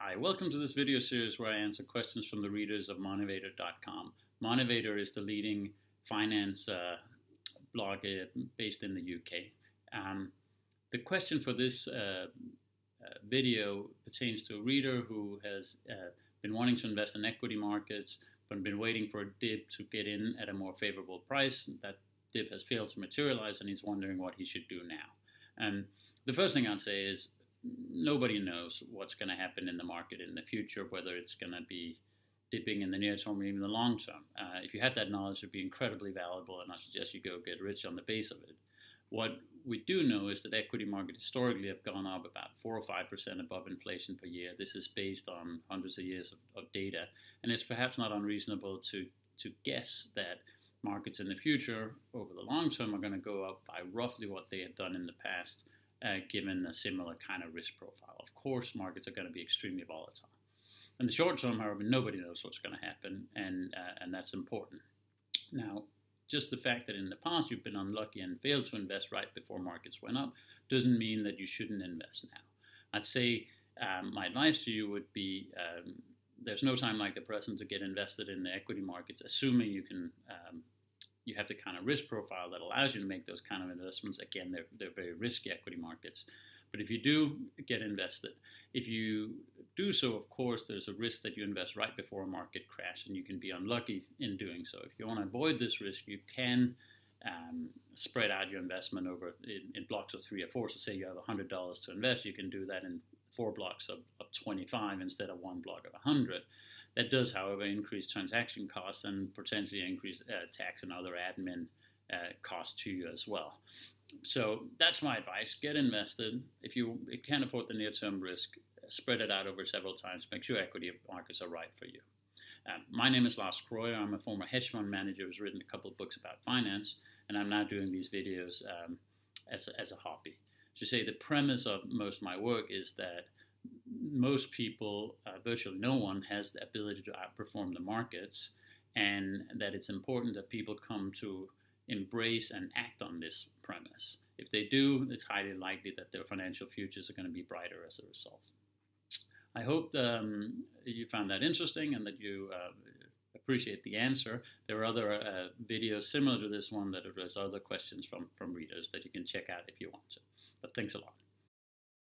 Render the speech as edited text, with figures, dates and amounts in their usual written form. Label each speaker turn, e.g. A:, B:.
A: Hi, welcome to this video series where I answer questions from the readers of Monevator.com. Monevator is the leading finance blog based in the UK. The question for this video pertains to a reader who has been wanting to invest in equity markets but been waiting for a dip to get in at a more favorable price. That dip has failed to materialize and he's wondering what he should do now. And the first thing I'd say is nobody knows what's going to happen in the market in the future, whether it's going to be dipping in the near term or even the long term. If you had that knowledge, it would be incredibly valuable, and I suggest you go get rich on the base of it. What we do know is that equity markets historically have gone up about 4 or 5% above inflation per year. This is based on hundreds of years of data, and it's perhaps not unreasonable to guess that markets in the future, over the long term, are going to go up by roughly what they have done in the past, given a similar kind of risk profile. Of course, markets are going to be extremely volatile. In the short term, however, nobody knows what's going to happen, and that's important. Now, just the fact that in the past you've been unlucky and failed to invest right before markets went up doesn't mean that you shouldn't invest now. I'd say my advice to you would be there's no time like the present to get invested in the equity markets, assuming you can you have the kind of risk profile that allows you to make those kind of investments. Again, they're very risky equity markets. But if you do get invested, if you do so, of course, there's a risk that you invest right before a market crash, and you can be unlucky in doing so. If you want to avoid this risk, you can spread out your investment over in blocks of 3 or 4. So say you have $100 to invest, you can do that in 4 blocks of 25 instead of 1 block of 100. That does, however, increase transaction costs and potentially increase tax and other admin costs to you as well. So that's my advice. Get invested. If you can't afford the near-term risk, spread it out over several times. Make sure equity markets are right for you. My name is Lars Kroijer. I'm a former hedge fund manager who's written a couple of books about finance, and I'm now doing these videos as a hobby. To say the premise of most of my work is that most people, virtually no one, has the ability to outperform the markets, and that it's important that people come to embrace and act on this premise. If they do, it's highly likely that their financial futures are going to be brighter as a result. I hope you found that interesting and that you appreciate the answer. There are other videos similar to this one that address other questions from readers that you can check out if you want to. But thanks a lot.